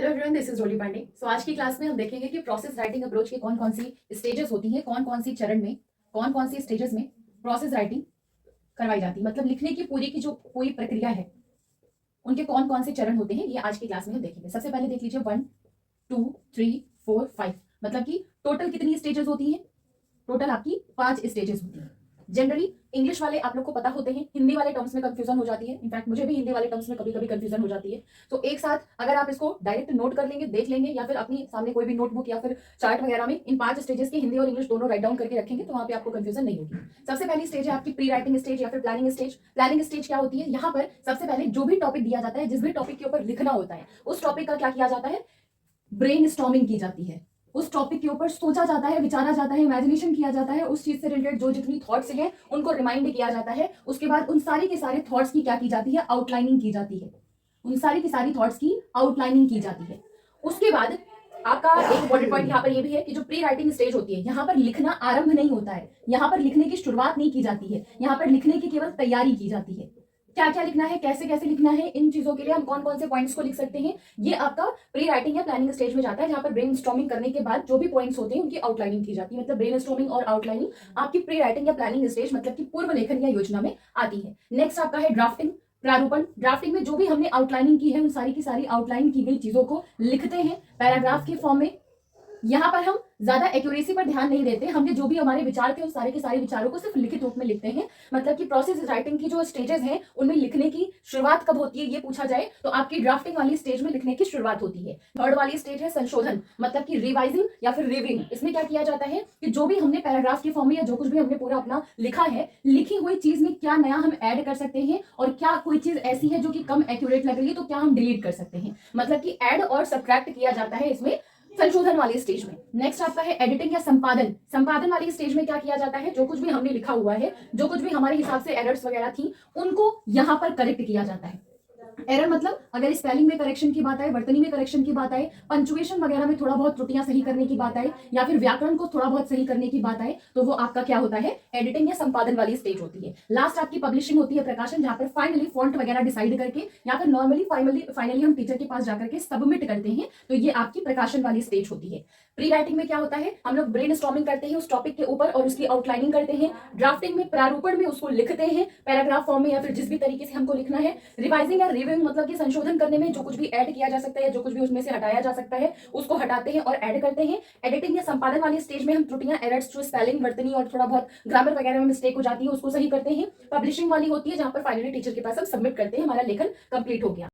Hello everyone, this is रोली पांडे। सो आज की class में हम देखेंगे कि प्रोसेस राइटिंग अप्रोच के कौन कौन सी स्टेजेस होती हैं, कौन कौन सी चरण में, कौन कौन सी स्टेजेस में प्रोसेस राइटिंग करवाई जाती है। मतलब लिखने की पूरी प्रक्रिया है, उनके कौन कौन से चरण होते हैं, ये आज की क्लास में हम देखेंगे। सबसे पहले देख लीजिए 1 2 3 4 5, मतलब कि टोटल कितनी स्टेजेस होती हैं। टोटल आपकी 5 स्टेजेस होती हैं। जनरली इंग्लिश वाले आप लोग को पता होते हैं, हिंदी वाले टर्म्स में कंफ्यूजन हो जाती है। इनफैक्ट मुझे भी हिंदी वाले टर्म्स में कभी कभी कंफ्यूजन हो जाती है। तो एक साथ अगर आप इसको डायरेक्ट नोट कर लेंगे, देख लेंगे, या फिर अपनी सामने कोई भी नोटबुक या फिर चार्ट वगैरह में इन 5 स्टेजेस के हिंदी और इंग्लिश दोनों राइट डाउन करके रखेंगे, तो वहां पे आपको कंफ्यूजन नहीं होगी। सबसे पहली स्टेज है आपकी प्री राइटिंग स्टेज या फिर प्लानिंग स्टेज। प्लानिंग स्टेज क्या होती है? यहाँ पर सबसे पहले जो भी टॉपिक दिया जाता है, जिस भी टॉपिक के ऊपर लिखना होता है, उस टॉपिक का क्या किया जाता है? ब्रेन स्टॉर्मिंग की जाती है। उस टॉपिक के ऊपर सोचा जाता है, विचारा जाता है, इमेजिनेशन किया जाता है, उस चीज से रिलेटेड जो जितनी थॉट्स हैं उनको रिमाइंड किया जाता है। उसके बाद उन सारे के सारे थॉट्स की क्या की जाती है? आउटलाइनिंग की जाती है। उन सारी की सारी थॉट्स की आउटलाइनिंग की जाती है। उसके बाद आपका एक इंपॉर्टेंट पॉइंट यहाँ पर ये भी है कि जो प्री राइटिंग स्टेज होती है, यहाँ पर लिखना आरंभ नहीं होता है, यहाँ पर लिखने की शुरुआत नहीं की जाती है, यहाँ पर लिखने की केवल तैयारी की जाती है। क्या क्या लिखना है, कैसे कैसे लिखना है, इन चीजों के लिए हम कौन कौन से पॉइंट्स को लिख सकते हैं, ये आपका प्री राइटिंग या प्लानिंग स्टेज में जाता है, जहां पर ब्रेन स्टॉर्मिंग करने के बाद जो भी पॉइंट्स होते हैं उनकी आउटलाइनिंग की जाती है। मतलब ब्रेन स्टॉर्मिंग और आउटलाइनिंग आपकी प्री राइटिंग या प्लानिंग स्टेज, मतलब की पूर्व लेखन या योजना में आती है। नेक्स्ट आपका है ड्राफ्टिंग, प्रारूपण। ड्राफ्टिंग में जो भी हमने आउटलाइनिंग की है, उन सारी की सारी आउटलाइन की गई चीजों को लिखते हैं पैराग्राफ के फॉर्म में। यहाँ पर हम ज्यादा एक्यूरेसी पर ध्यान नहीं देते, हमने जो भी हमारे विचार थे उस सारे के सारे विचारों को सिर्फ लिखित रूप में लिखते हैं। मतलब कि प्रोसेस राइटिंग की जो स्टेजेस हैं उनमें लिखने की शुरुआत कब होती है ये पूछा जाए तो आपकी ड्राफ्टिंग वाली स्टेज में लिखने की शुरुआत होती है। थर्ड वाली स्टेज है संशोधन, मतलब कि रिवाइजिंग या फिर रिविंग। इसमें क्या किया जाता है कि जो भी हमने पैराग्राफ के फॉर्म में या जो कुछ भी हमने पूरा अपना लिखा है, लिखी हुई चीज में क्या नया हम ऐड कर सकते हैं, और क्या कोई चीज ऐसी है जो कि कम एक्यूरेट लग रही है तो क्या हम डिलीट कर सकते हैं। मतलब कि ऐड और सब्ट्रैक्ट किया जाता है इसमें संशोधन वाली स्टेज में। नेक्स्ट आपका है एडिटिंग या संपादन। संपादन वाली स्टेज में क्या किया जाता है? जो कुछ भी हमने लिखा हुआ है, जो कुछ भी हमारे हिसाब से एरर्स वगैरह थी, उनको यहां पर करेक्ट किया जाता है। एरर मतलब अगर स्पेलिंग में करेक्शन की बात आए, वर्तनी में करेक्शन की बात आए, पंचुएशन वगैरह में थोड़ा बहुत त्रुटियां सही करने की बात आए, या फिर व्याकरण को थोड़ा बहुत सही करने की बात आए, तो वो आपका क्या होता है? एडिटिंग या संपादन वाली स्टेज होती है। लास्ट आपकी पब्लिशिंग होती है, प्रकाशन, जहां पर फाइनली फॉन्ट वगैरह डिसाइड करके या फिर नॉर्मली फाइनली हम टीचर के पास जाकर के सबमिट करते हैं, तो ये आपकी प्रकाशन वाली स्टेज होती है। प्री राइटिंग में क्या होता है? हम लोग ब्रेन स्टॉर्मिंग करते हैं उस टॉपिक के ऊपर और उसकी आउटलाइनिंग करते हैं। ड्राफ्टिंग में, प्रारूपण में उसको लिखते हैं पैराग्राफ फॉर्म में या फिर जिस भी तरीके से हमको लिखना है। रिवाइजिंग या रिव्यूइंग मतलब कि संशोधन करने में जो कुछ भी ऐड किया जा सकता है, जो कुछ भी उसमें से हटाया जा सकता है, उसको हटाते हैं और ऐड करते हैं। एडिटिंग या संपादन वाली स्टेज में हम त्रुटियां, एरर्स, जो स्पेलिंग, वर्तनी और थोड़ा बहुत ग्रामर वगैरह में मिस्टेक हो जाती है उसको सही करते हैं। पब्लिशिंग वाली होती है जहां पर फाइनली टीचर के पास हम सबमिट करते हैं, हमारा लेखन कंप्लीट हो गया।